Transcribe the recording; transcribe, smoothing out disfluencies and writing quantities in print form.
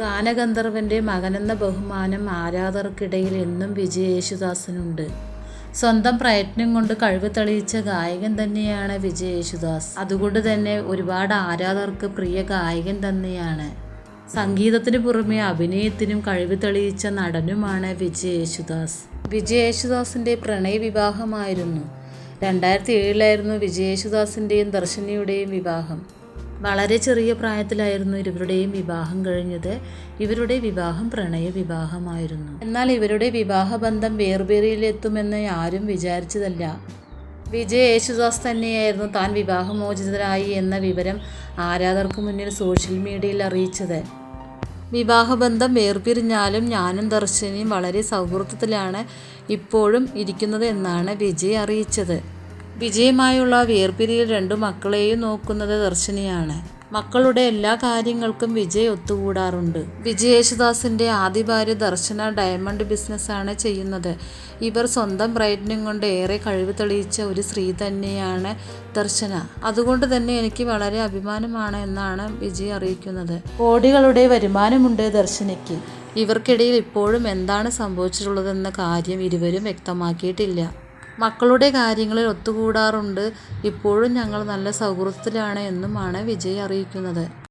ഗാനഗന്ധർവൻ്റെ മകനെന്ന ബഹുമാനം ആരാധകർക്കിടയിൽ എന്നും വിജയ് യേശുദാസിനുണ്ട്. സ്വന്തം പ്രയത്നം കൊണ്ട് കഴിവ് തെളിയിച്ച ഗായകൻ തന്നെയാണ് വിജയ് യേശുദാസ്. അതുകൊണ്ട് തന്നെ ഒരുപാട് ആരാധകർക്ക് പ്രിയ ഗായകൻ തന്നെയാണ്. സംഗീതത്തിന് പുറമെ അഭിനയത്തിനും കഴിവ് തെളിയിച്ച നടനുമാണ് വിജയ് യേശുദാസ്. വിജയ് യേശുദാസിൻ്റെ പ്രണയ വിവാഹമായിരുന്നു. 2007 വിജയ് യേശുദാസിൻ്റെയും ദർശനയുടെയും വിവാഹം. വളരെ ചെറിയ പ്രായത്തിലായിരുന്നു ഇരുവരുടെയും വിവാഹം കഴിഞ്ഞത്. ഇവരുടെ വിവാഹം പ്രണയ വിവാഹമായിരുന്നു. എന്നാൽ ഇവരുടെ വിവാഹബന്ധം വേർപിരിയലിലെത്തുമെന്ന് ആരും വിചാരിച്ചതല്ല. വിജയ് യേശുദാസ് തന്നെയായിരുന്നു താൻ വിവാഹമോചിതരായി എന്ന വിവരം ആരാധകർക്ക് മുന്നിൽ സോഷ്യൽ മീഡിയയിൽ അറിയിച്ചത്. വിവാഹബന്ധം വേർപിരിഞ്ഞാലും ഞാനും ദർശനയും വളരെ സൗഹൃദത്തിലാണ് ഇപ്പോഴും ഇരിക്കുന്നത് എന്നാണ് വിജയ് അറിയിച്ചത്. വിജയുമായുള്ള വേർപിരിയൽ 2 മക്കളെയും നോക്കുന്നത് ദർശനയാണ്. മക്കളുടെ എല്ലാ കാര്യങ്ങൾക്കും വിജയ് ഒത്തുകൂടാറുണ്ട്. വിജയ് യേശുദാസിൻ്റെ ആദ്യ ഭാര്യ ദർശന ഡയമണ്ട് ബിസിനസ്സാണ് ചെയ്യുന്നത്. ഇവർ സ്വന്തം പ്രയത്നം കൊണ്ട് ഏറെ കഴിവ് തെളിയിച്ച ഒരു സ്ത്രീ തന്നെയാണ് ദർശന. അതുകൊണ്ട് തന്നെ എനിക്ക് വളരെ അഭിമാനമാണ് എന്നാണ് വിജയ് അറിയിക്കുന്നത്. കോടികളുടെ വരുമാനമുണ്ട് ദർശനയ്ക്ക്. ഇവർക്കിടയിൽ ഇപ്പോഴും എന്താണ് സംഭവിച്ചിട്ടുള്ളതെന്ന കാര്യം ഇരുവരും വ്യക്തമാക്കിയിട്ടില്ല. മക്കളുടെ കാര്യങ്ങളിൽ ഒത്തുകൂടാറുണ്ട്. ഇപ്പോഴും ഞങ്ങൾ നല്ല സൗഹൃദത്തിലാണ് എന്നുമാണ് വിജയ് അറിയിക്കുന്നത്.